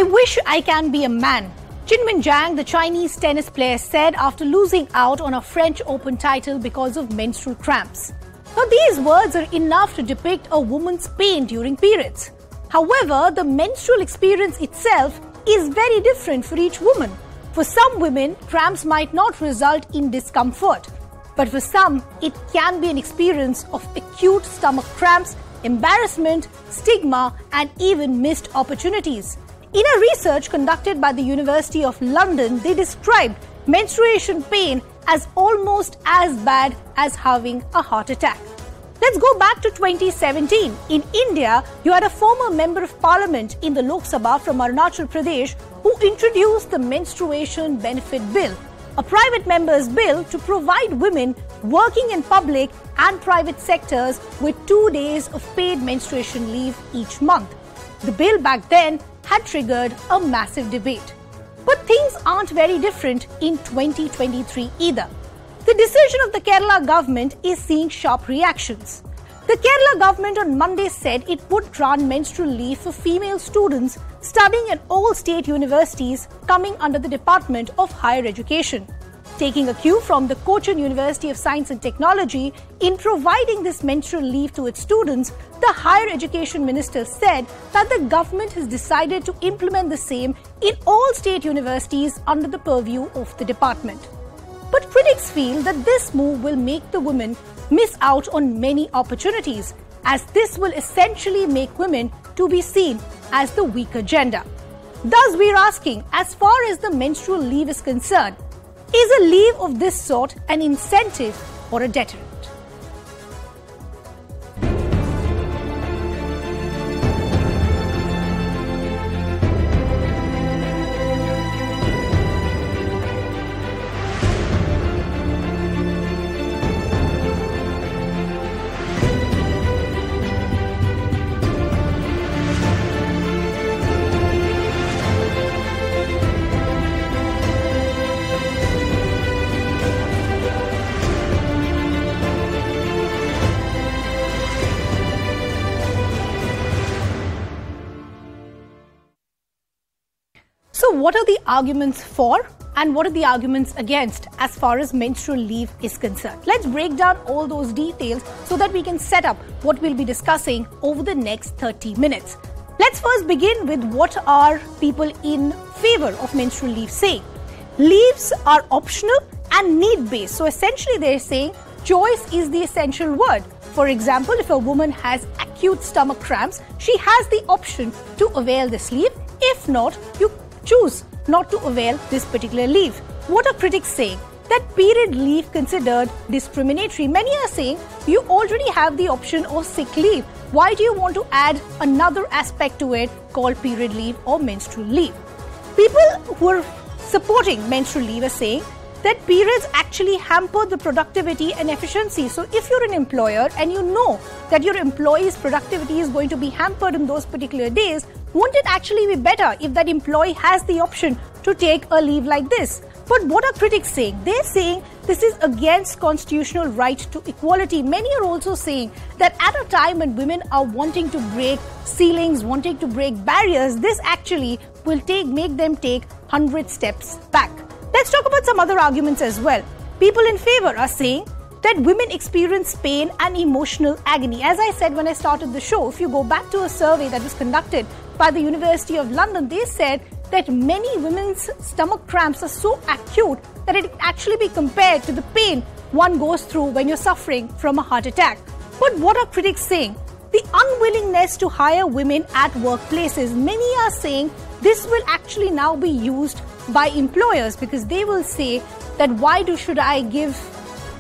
I wish I can be a man, Qinwen Zhang, the Chinese tennis player, said after losing out on a French Open title because of menstrual cramps. Now, these words are enough to depict a woman's pain during periods. However, the menstrual experience itself is very different for each woman. For some women, cramps might not result in discomfort, but for some, it can be an experience of acute stomach cramps, embarrassment, stigma, and even missed opportunities. In a research conducted by the University of London, they described menstruation pain as almost as bad as having a heart attack. Let's go back to 2017. In India, you had a former member of parliament in the Lok Sabha from Arunachal Pradesh who introduced the Menstruation Benefit Bill, a private member's bill to provide women working in public and private sectors with 2 days of paid menstruation leave each month. The bill back then had triggered a massive debate. But things aren't very different in 2023 either. The decision of the Kerala government is seeing sharp reactions. The Kerala government on Monday said it would grant menstrual leave for female students studying at all state universities coming under the Department of Higher Education. Taking a cue from the Cochin University of Science and Technology, in providing this menstrual leave to its students, the Higher Education Minister said that the government has decided to implement the same in all state universities under the purview of the department. But critics feel that this move will make the women miss out on many opportunities, as this will essentially make women to be seen as the weaker gender. Thus, we're asking, as far as the menstrual leave is concerned, is a leave of this sort an incentive or a deterrent? So what are the arguments for and what are the arguments against as far as menstrual leave is concerned? Let's break down all those details so that we can set up what we'll be discussing over the next 30 minutes. Let's first begin with what are people in favor of menstrual leave saying. Leaves are optional and need-based. So essentially they're saying choice is the essential word. For example, if a woman has acute stomach cramps, she has the option to avail this leave. If not, you choose not to avail this particular leave. What are critics saying? That period leave considered discriminatory. Many are saying you already have the option of sick leave. Why do you want to add another aspect to it called period leave or menstrual leave? People who are supporting menstrual leave are saying that periods actually hamper the productivity and efficiency. So if you're an employer and you know that your employee's productivity is going to be hampered in those particular days, won't it actually be better if that employee has the option to take a leave like this? But what are critics saying? They're saying this is against constitutional right to equality. Many are also saying that at a time when women are wanting to break ceilings, wanting to break barriers, this actually will make them take 100 steps back. Let's talk about some other arguments as well. People in favor are saying that women experience pain and emotional agony. As I said when I started the show, if you go back to a survey that was conducted by the University of London, they said that many women's stomach cramps are so acute that it can actually be compared to the pain one goes through when you're suffering from a heart attack. But what are critics saying? The unwillingness to hire women at workplaces. Many are saying this will actually now be used by employers because they will say that should I give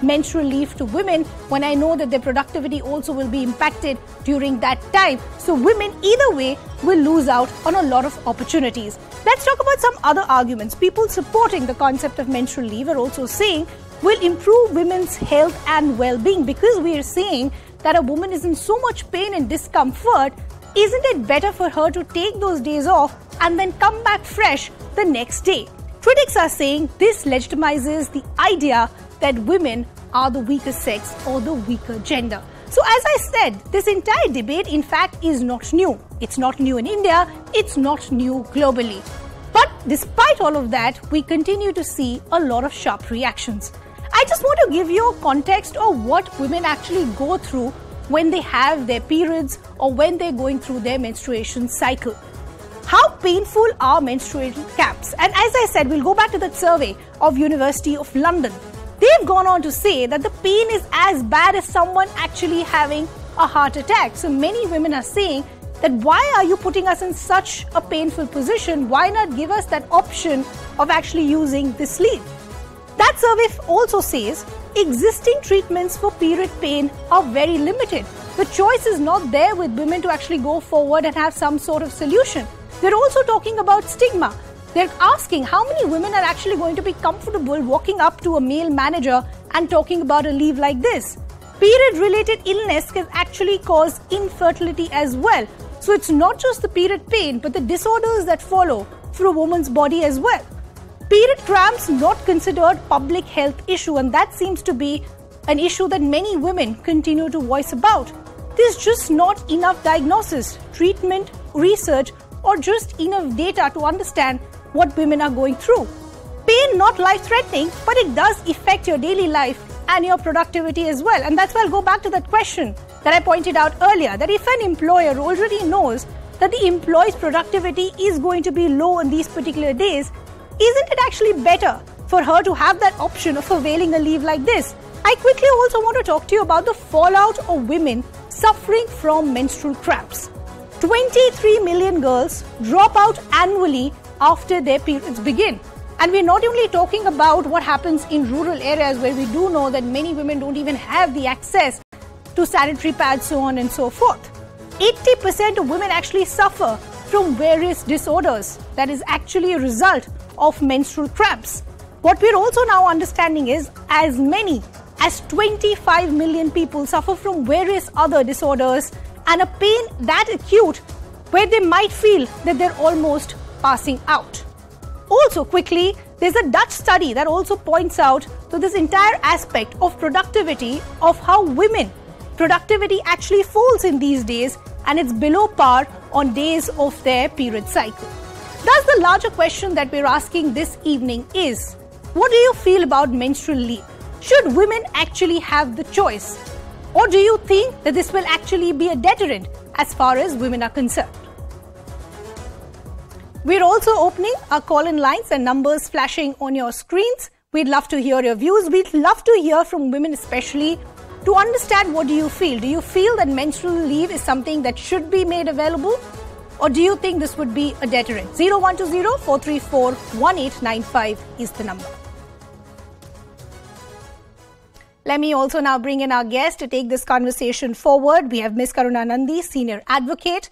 menstrual leave to women when I know that their productivity also will be impacted during that time. So women either way will lose out on a lot of opportunities. Let's talk about some other arguments. People supporting the concept of menstrual leave are also saying will improve women's health and well-being because we are saying that a woman is in so much pain and discomfort. Isn't it better for her to take those days off and then come back fresh the next day? Critics are saying this legitimizes the idea that women are the weaker sex or the weaker gender. So as I said, this entire debate in fact is not new. It's not new in India, it's not new globally. But despite all of that, we continue to see a lot of sharp reactions. I just want to give you a context of what women actually go through when they have their periods or when they're going through their menstruation cycle. How painful are menstruation camps? And as I said, we'll go back to that survey of University of London. They've gone on to say that the pain is as bad as someone actually having a heart attack. So many women are saying that why are you putting us in such a painful position? Why not give us that option of actually using this sleeve? That survey also says existing treatments for period pain are very limited. The choice is not there with women to actually go forward and have some sort of solution. They're also talking about stigma. They're asking how many women are actually going to be comfortable walking up to a male manager and talking about a leave like this. Period-related illness can actually cause infertility as well. So it's not just the period pain, but the disorders that follow through a woman's body as well. Period cramps not considered public health issue, and that seems to be an issue that many women continue to voice about. There's just not enough diagnosis, treatment, research, or just enough data to understand what women are going through. Pain not life-threatening, but it does affect your daily life and your productivity as well. And that's why I'll go back to that question that I pointed out earlier, that if an employer already knows that the employee's productivity is going to be low on these particular days, isn't it actually better for her to have that option of availing a leave like this? I quickly also want to talk to you about the fallout of women suffering from menstrual cramps. 23 million girls drop out annually after their periods begin. And we're not only talking about what happens in rural areas where we do know that many women don't even have the access to sanitary pads, so on and so forth. 80% of women actually suffer from various disorders that is actually a result of menstrual cramps. What we're also now understanding is as many as 25 million people suffer from various other disorders and a pain that acute where they might feel that they're almost passing out. Also quickly, there's a Dutch study that also points out to this entire aspect of productivity, of how women productivity actually falls in these days, and it's below par on days of their period cycle. Thus, the larger question that we're asking this evening is, what do you feel about menstrual leave? Should women actually have the choice? Or do you think that this will actually be a deterrent as far as women are concerned? We're also opening our call-in lines and numbers flashing on your screens. We'd love to hear your views. We'd love to hear from women especially to understand, what do you feel? Do you feel that menstrual leave is something that should be made available? Or do you think this would be a deterrent? 0120-434-1895 is the number. Let me also now bring in our guest to take this conversation forward. We have Ms. Karuna Nandi, Senior Advocate.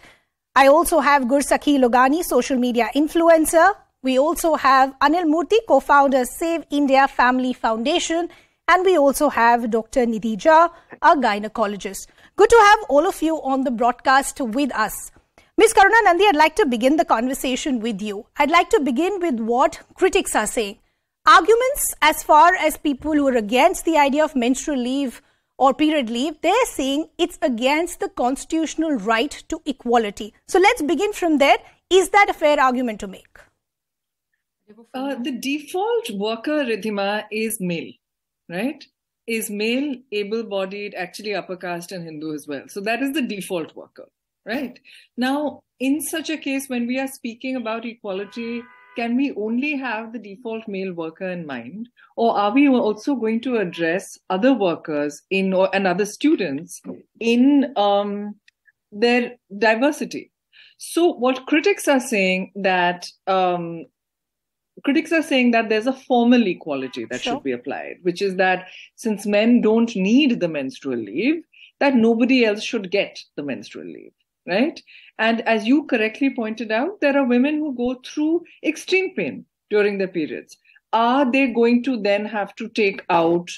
I also have Gursakhi Logani, Social Media Influencer. We also have Anil Murthy, Co-founder, Save India Family Foundation. And we also have Dr. Nidhi Jha, a gynecologist. Good to have all of you on the broadcast with us. Ms. Karuna Nandi, I'd like to begin the conversation with you. I'd like to begin with what critics are saying. Arguments as far as people who are against the idea of menstrual leave or period leave, they're saying it's against the constitutional right to equality. So let's begin from there. Is that a fair argument to make? The default worker, Ridhima, is male, right? Is male, able-bodied, actually upper caste and Hindu as well. So that is the default worker, right? Now, in such a case, when we are speaking about equality, can we only have the default male worker in mind? Or are we also going to address other workers and other students in their diversity? So what critics are saying that there's a formal equality that should be applied, which is that since men don't need the menstrual leave, that nobody else should get the menstrual leave. Right? And as you correctly pointed out, there are women who go through extreme pain during their periods. Are they going to then have to take out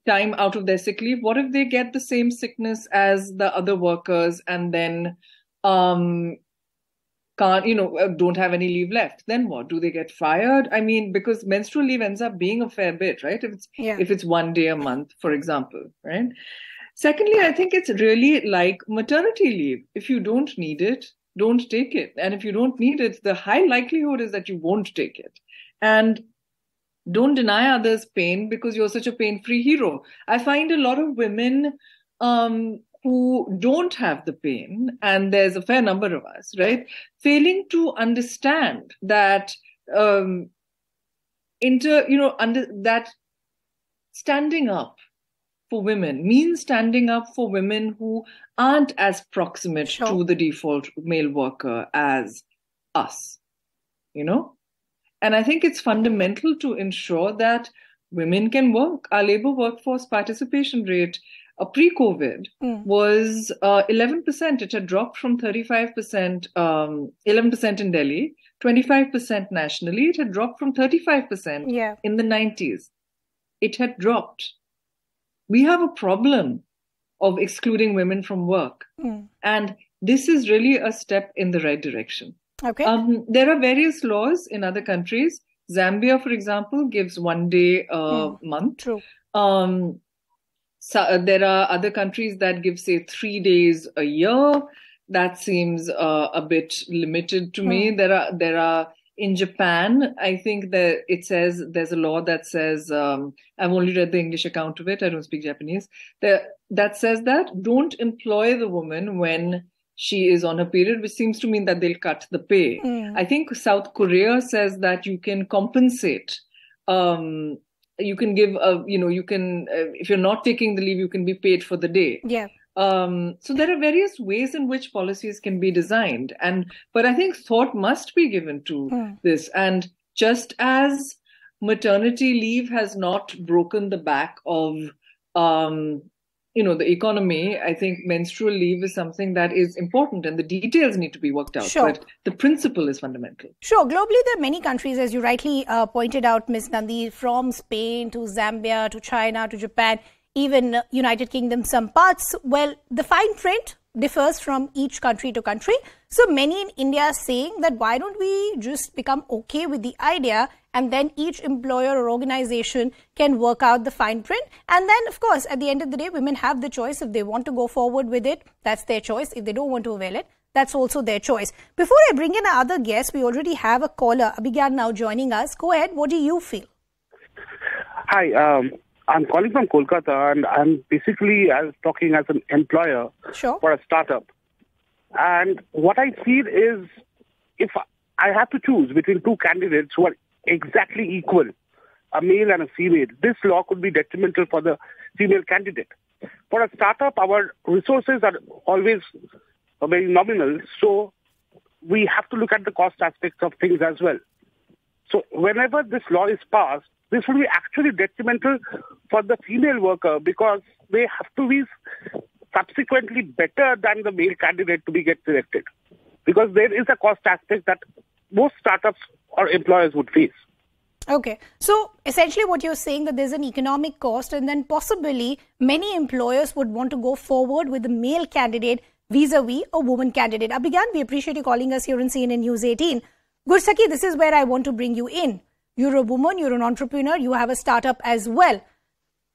time out of their sick leave? What if they get the same sickness as the other workers and then don't have any leave left? Then what? Do they get fired? I mean, because menstrual leave ends up being a fair bit, right? If it's 1 day a month, for example, right? Secondly, I think it's really like maternity leave. If you don't need it, don't take it. And if you don't need it, the high likelihood is that you won't take it. And don't deny others pain because you're such a pain-free hero. I find a lot of women who don't have the pain, and there's a fair number of us, right, failing to understand that that standing up for women means standing up for women who aren't as proximate to the default male worker as us, And I think it's fundamental to ensure that women can work. Our labor workforce participation rate pre-COVID was 11%. It had dropped from 35%, 11% in Delhi, 25% nationally. It had dropped from 35% in the 90s. It had dropped. We have a problem of excluding women from work. And this is really a step in the right direction. Okay. There are various laws in other countries. Zambia, for example, gives 1 day a month. True. So there are other countries that give, say, 3 days a year. That seems a bit limited to me. There are in Japan, I think that it says there's a law that says, I've only read the English account of it. I don't speak Japanese. That says that don't employ the woman when she is on her period, which seems to mean that they'll cut the pay. I think South Korea says that you can compensate. You can give, if you're not taking the leave, you can be paid for the day. Yeah. So there are various ways in which policies can be designed. But I think thought must be given to this. And just as maternity leave has not broken the back of the economy, I think menstrual leave is something that is important and the details need to be worked out. Sure. But the principle is fundamental. Sure. Globally, there are many countries, as you rightly pointed out, Ms. Nandi, from Spain to Zambia to China to Japan, even United Kingdom, some parts. Well, the fine print differs from each country to country. So many in India are saying that why don't we just become okay with the idea and then each employer or organization can work out the fine print. And then, of course, at the end of the day, women have the choice. If they want to go forward with it, that's their choice. If they don't want to avail it, that's also their choice. Before I bring in our other guest, we already have a caller, Abhigyan, now joining us. Go ahead. What do you feel? Hi, I'm calling from Kolkata, and I'm talking as an employer for a startup. And what I feel is, if I have to choose between two candidates who are exactly equal, a male and a female, this law could be detrimental for the female candidate. For a startup, our resources are always very nominal, so we have to look at the cost aspects of things as well. So whenever this law is passed, this will be actually detrimental for the female worker because they have to be subsequently better than the male candidate to get selected. Because there is a cost aspect that most startups or employers would face. Okay. So essentially what you're saying that there's an economic cost and then possibly many employers would want to go forward with the male candidate vis-a-vis a woman candidate. Abhigyan, we appreciate you calling us here on CNN News 18. Gursaki, this is where I want to bring you in. You're a woman, you're an entrepreneur, you have a startup as well.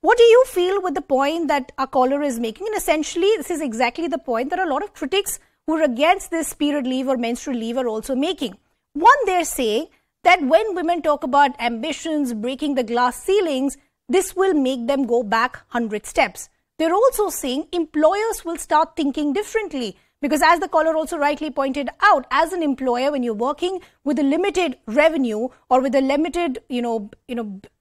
What do you feel with the point that our caller is making? And essentially, this is exactly the point that a lot of critics who are against this period leave or menstrual leave are also making. One, they're saying that when women talk about ambitions, breaking the glass ceilings, this will make them go back 100 steps. They're also saying employers will start thinking differently. Because as the caller also rightly pointed out, as an employer, when you're working with a limited revenue or with a limited,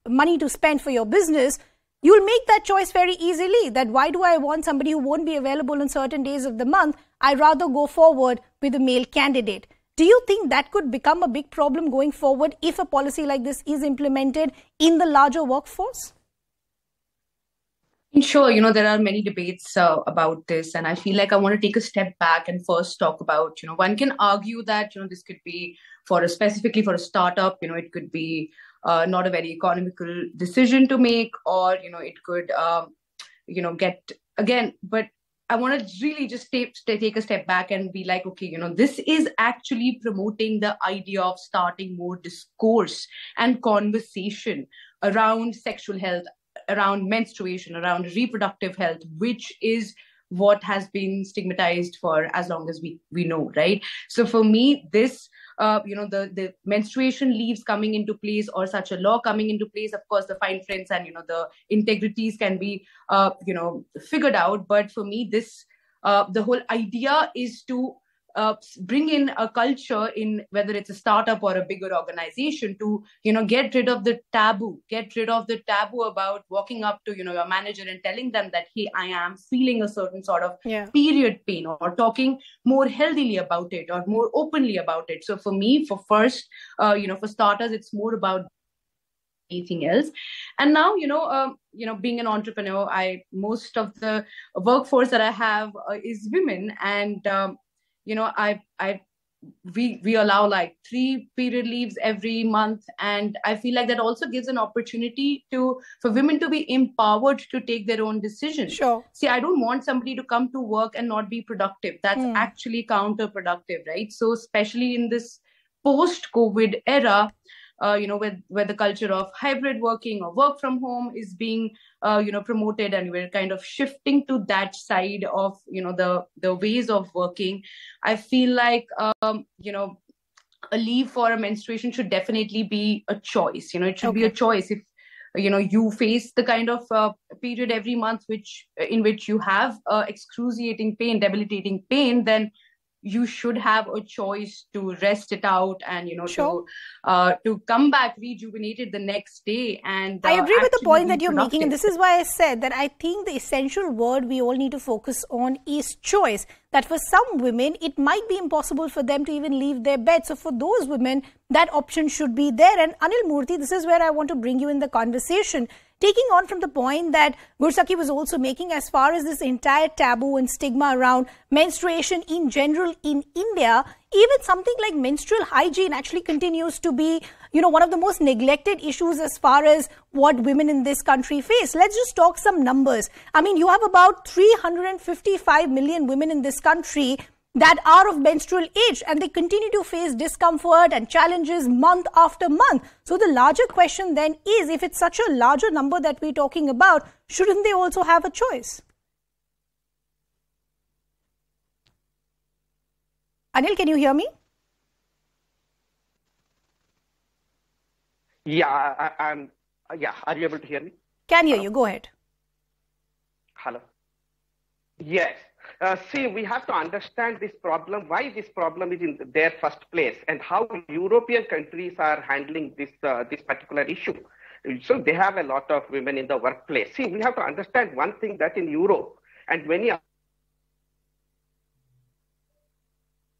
money to spend for your business, you'll make that choice very easily. That why do I want somebody who won't be available on certain days of the month? I'd rather go forward with a male candidate. Do you think that could become a big problem going forward if a policy like this is implemented in the larger workforce? Sure, there are many debates about this, and I feel like I want to take a step back and first talk about, one can argue that, this could be specifically for a startup, it could be not a very economical decision to make, or, it could, but I want to really just take a step back and be like, okay, this is actually promoting the idea of starting more discourse and conversation around sexual health around menstruation, around reproductive health, which is what has been stigmatized for as long as we know, right? So for me, this, the menstruation leaves coming into place, or such a law coming into place, of course, the fine prints and, the integrities can be, figured out. But for me, this, the whole idea is to bring in a culture, in whether it's a startup or a bigger organization, to get rid of the taboo about walking up to your manager and telling them that, hey, I am feeling a certain sort of period pain, or talking more healthily about it or more openly about it. So for me, for starters, it's more about anything else. And now, being an entrepreneur, most of the workforce that I have is women, and we allow like 3 period leaves every month, and I feel like that also gives an opportunity for women to be empowered to take their own decisions. Sure. See, I don't want somebody to come to work and not be productive. That's actually counterproductive, right? So especially in this post-COVID era, where the culture of hybrid working or work from home is being promoted, and we're kind of shifting to that side of the ways of working. I feel like a leave for a menstruation should definitely be a choice. It should be a choice. If you face the kind of period every month in which you have excruciating pain, debilitating pain, then you should have a choice to rest it out and, to come back rejuvenated the next day. And I agree with the point that you're making. And this is why I said that I think the essential word we all need to focus on is choice. That for some women, it might be impossible for them to even leave their bed. So for those women, that option should be there. And Anil Murthy, this is where I want to bring you in the conversation. Taking on from the point that Gursaki was also making as far as this entire taboo and stigma around menstruation in general in India, even something like menstrual hygiene actually continues to be, one of the most neglected issues as far as what women in this country face. Let's just talk some numbers. I mean, you have about 355 million women in this country that are of menstrual age, and they continue to face discomfort and challenges month after month. So the larger question then is, if it's such a larger number that we're talking about, shouldn't they also have a choice? Anil, can you hear me? Yeah, I'm. Yeah, are you able to hear me? Can hear you. Go ahead. Hello. Yes. See, we have to understand this problem, why this problem is in their first place, and how European countries are handling this particular issue. So they have a lot of women in the workplace. See, we have to understand one thing, that in Europe and many...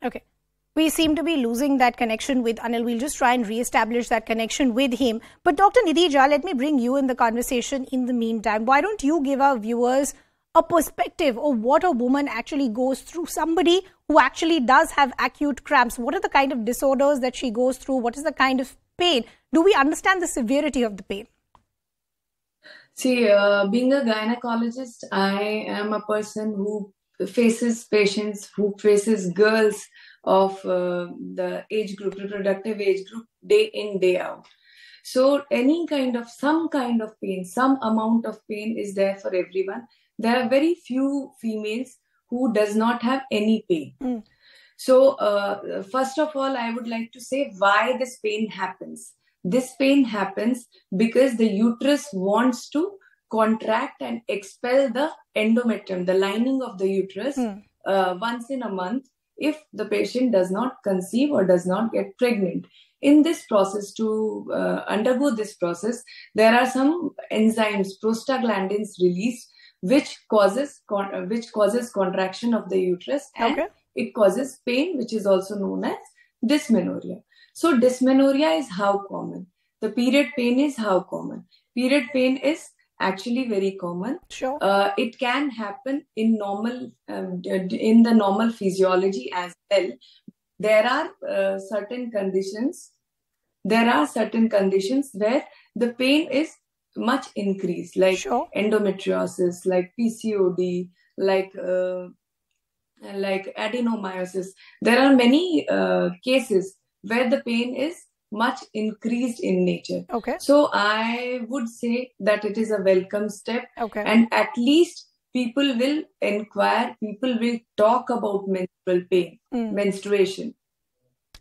Okay. We seem to be losing that connection with Anil. We'll just try and re-establish that connection with him. But Dr. Nidhi Jha, let me bring you in the conversation in the meantime. Why don't you give our viewers a perspective of what a woman actually goes through, somebody who actually does have acute cramps? What are the kind of disorders that she goes through? What is the kind of pain? Do we understand the severity of the pain? See, being a gynecologist, I am a person who faces patients, who faces girls of the age group, reproductive age group, day in, day out. So some kind of pain, some amount of pain is there for everyone. There are very few females who does not have any pain. So first of all, I would like to say why this pain happens. This pain happens because the uterus wants to contract and expel the endometrium, the lining of the uterus, once in a month, if the patient does not conceive or does not get pregnant. In this process, to undergo this process, there are some enzymes, prostaglandins released, which causes contraction of the uterus, and it causes pain, which is also known as dysmenorrhea. So dysmenorrhea is how common. The period pain is how common. Period pain is actually very common. Sure. It can happen in the normal physiology as well. There are certain conditions. There are certain conditions where the pain is much increased, like endometriosis, like PCOD, like adenomyosis. There are many cases where the pain is much increased in nature. Okay. So I would say that it is a welcome step. Okay. And at least people will inquire, people will talk about menstrual pain, menstruation.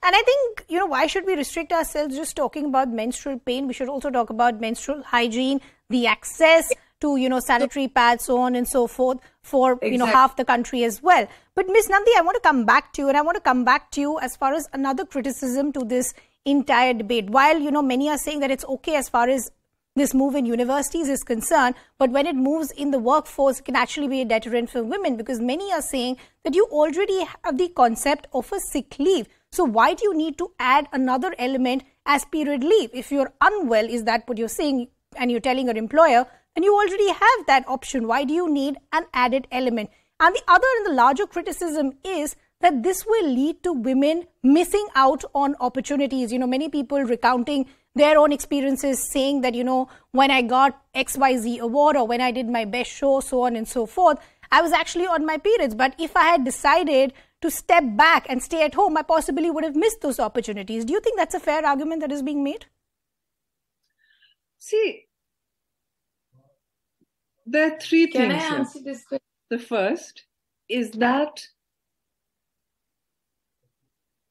And I think, why should we restrict ourselves just talking about menstrual pain? We should also talk about menstrual hygiene, the access to, sanitary pads, so on and so forth for, half the country as well. But Ms. Nandi, I want to come back to you, and I want to come back to you as far as another criticism to this entire debate. While, many are saying that it's okay as far as this move in universities is concerned, but when it moves in the workforce, it can actually be a deterrent for women, because many are saying that you already have the concept of a sick leave. So why do you need to add another element as period leave? If you're unwell, is that what you're saying, and you're telling your employer, then you already have that option. Why do you need an added element? And the other and the larger criticism is that this will lead to women missing out on opportunities. Many people recounting their own experiences, saying that, when I got XYZ award or when I did my best show, so on and so forth, I was actually on my periods. But if I had decided to step back and stay at home, I possibly would have missed those opportunities. Do you think that's a fair argument that is being made? See, there are three things. Can I answer this question? The first is that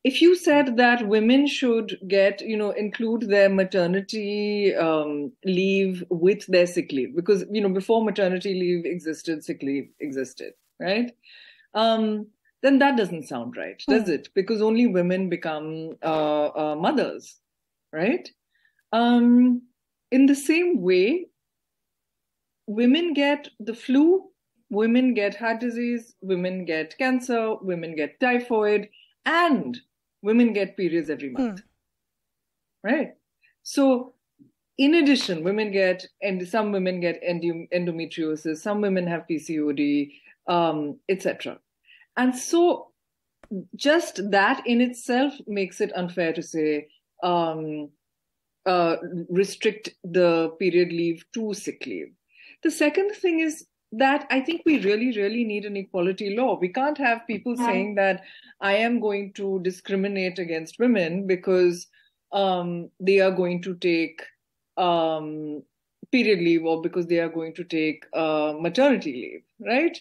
if you said that women should get, include their maternity leave with their sick leave, because, before maternity leave existed, sick leave existed, right? Then that doesn't sound right, does it? Because only women become mothers, right? In the same way, women get the flu, women get heart disease, women get cancer, women get typhoid, and women get periods every month, right? So, in addition, some women get endometriosis, some women have PCOD, etc. And so, just that in itself makes it unfair to say restrict the period leave to sick leave. The second thing is that I think we really, really need an equality law. We can't have people saying that I am going to discriminate against women because they are going to take period leave or because they are going to take maternity leave, right?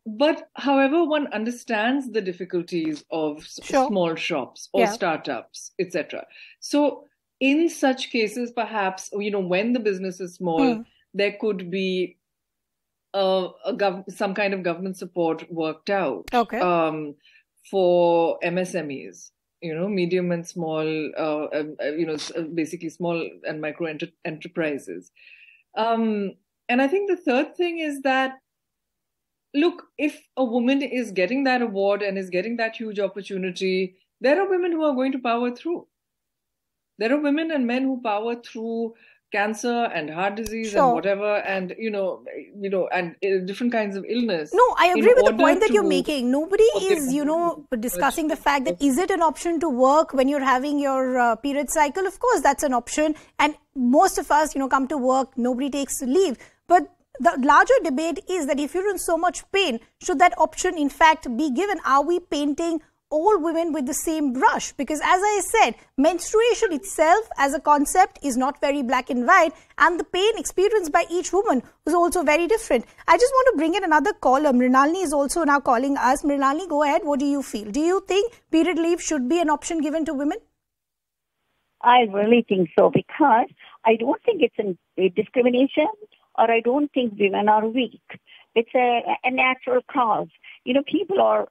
But however, one understands the difficulties of small shops or startups, etc. So in such cases, perhaps, when the business is small, there could be some kind of government support worked out for MSMEs, medium and small, basically small and micro enterprises. And I think the third thing is that, look, if a woman is getting that award and is getting that huge opportunity, there are women who are going to power through. There are women and men who power through cancer and heart disease and whatever, and and different kinds of illness. No, I agree with the point that you're making. Nobody is, discussing the fact that is it an option to work when you're having your period cycle? Of course, that's an option. And most of us, come to work, nobody takes leave. But the larger debate is that if you're in so much pain, should that option in fact be given? Are we painting all women with the same brush? Because as I said, menstruation itself as a concept is not very black and white, and the pain experienced by each woman was also very different. I just want to bring in another caller. Mrinalini is also now calling us. Mrinalini, go ahead. What do you feel? Do you think period leave should be an option given to women? I really think so, because I don't think it's a discrimination, or I don't think women are weak. It's a natural cause. People are,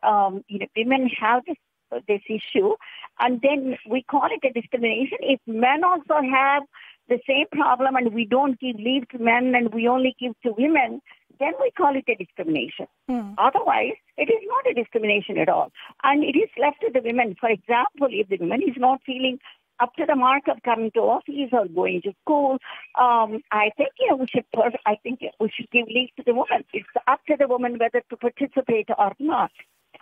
women have this issue, and then we call it a discrimination. If men also have the same problem and we don't give leave to men and we only give to women, then we call it a discrimination. Otherwise, it is not a discrimination at all. And it is left to the women. For example, if the woman is not feeling up to the mark of coming to office or going to school, I think we should give leave to the woman. It's up to the woman whether to participate or not.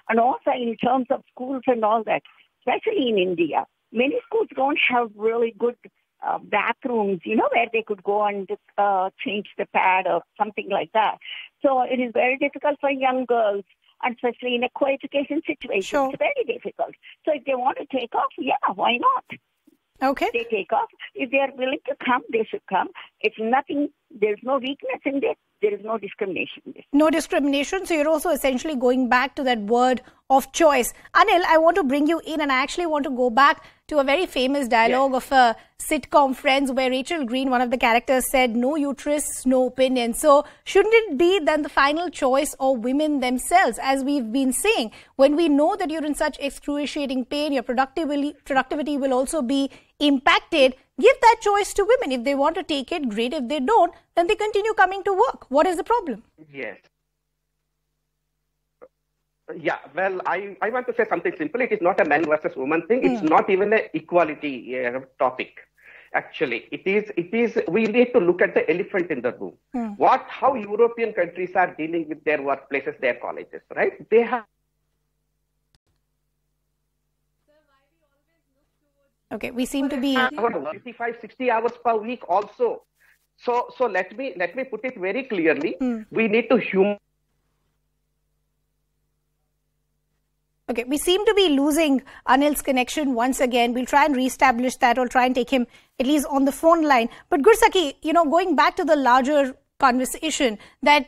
And also in terms of schools and all that, especially in India, many schools don't have really good bathrooms, where they could go and change the pad or something like that. So it is very difficult for young girls, and especially in a co-education situation. It's very difficult. So if they want to take off, why not? Okay. They take off. If they are willing to come, they should come. It's nothing, there's no weakness in this. There is no discrimination in this. No discrimination. So you're also essentially going back to that word of choice. Anil, I want to bring you in, and I actually want to go back to a very famous dialogue of a sitcom Friends, where Rachel Green, one of the characters, said, no uterus, no opinion. So shouldn't it be then the final choice of women themselves? As we've been saying, when we know that you're in such excruciating pain, your productivity will also be impacted. Give that choice to women. If they want to take it, great. If they don't, then they continue coming to work. What is the problem? Yes. Yeah, well, I want to say something simple. It is not a man versus woman thing. It's not even an equality topic. Actually, it is. We need to look at the elephant in the room. How European countries are dealing with their workplaces, their colleges, right? They have. Okay, we seem to be 55, 60 hours per week also. So let me put it very clearly. We need to Okay, we seem to be losing Anil's connection once again. We'll try and reestablish that, or try and take him at least on the phone line. But Gursaki, going back to the larger conversation, that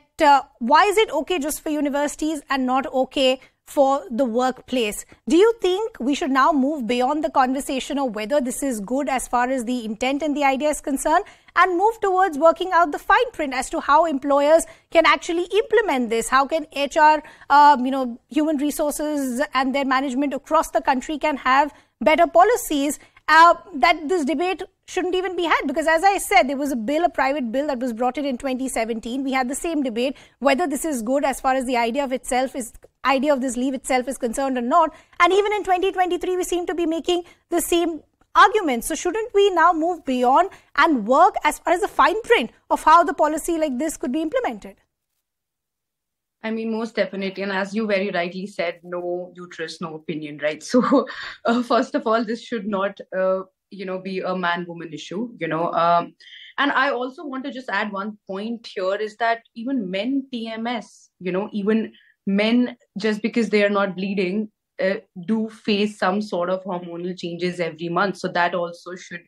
why is it okay just for universities and not okay for the workplace? Do you think we should now move beyond the conversation of whether this is good as far as the intent and the idea is concerned, and move towards working out the fine print as to how employers can actually implement this? How can HR, human resources and their management across the country can have better policies? That this debate shouldn't even be had, because as I said, there was a private bill that was brought in 2017. We had the same debate whether this is good as far as the idea of this leave itself is concerned or not. And even in 2023, we seem to be making the same arguments. So shouldn't we now move beyond and work as far as the fine print of how the policy like this could be implemented? I mean, most definitely. And as you very rightly said, no uterus, no opinion, right? So first of all, this should not, be a man-woman issue, And I also want to just add one point here is that even men PMS, even men, just because they are not bleeding, do face some sort of hormonal changes every month. So that also should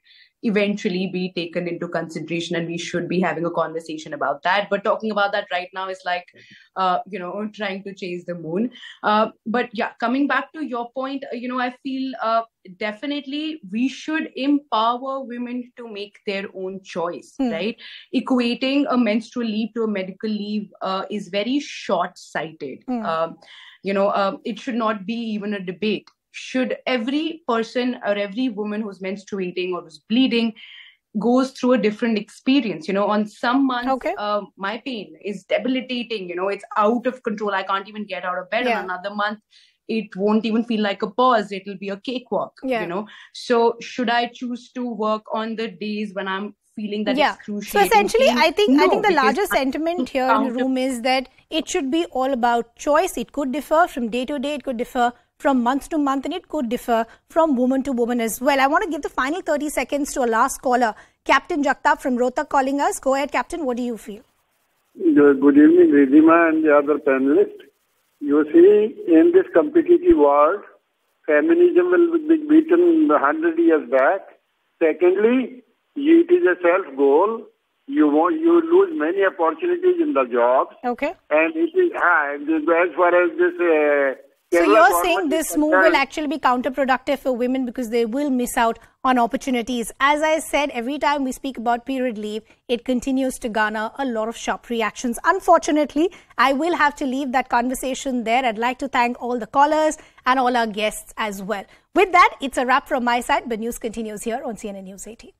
eventually be taken into consideration, and we should be having a conversation about that. But talking about that right now is like, trying to chase the moon. But yeah, coming back to your point, I feel definitely we should empower women to make their own choice, right? Equating a menstrual leave to a medical leave is very short-sighted. It should not be even a debate. Should every person or every woman who's menstruating or who's bleeding goes through a different experience? On some months, my pain is debilitating, it's out of control. I can't even get out of bed. On another month, it won't even feel like a pause. It'll be a cakewalk, So should I choose to work on the days when I'm feeling that it's crucial? So essentially, I think the larger sentiment here in the room is that it should be all about choice. It could differ from day to day. It could differ from month to month, and it could differ from woman to woman as well. I want to give the final 30 seconds to a last caller, Captain Jagtap from Rohtak calling us. Go ahead, Captain. What do you feel? Good evening, Ridhima and the other panelists. You see, in this competitive world, feminism will be beaten 100 years back. Secondly, it is a self-goal. You lose many opportunities in the job. Okay. And it is as far as this... So you're saying this move will actually be counterproductive for women because they will miss out on opportunities. As I said, every time we speak about period leave, it continues to garner a lot of sharp reactions. Unfortunately, I will have to leave that conversation there. I'd like to thank all the callers and all our guests as well. With that, it's a wrap from my side, but news continues here on CNN News 18.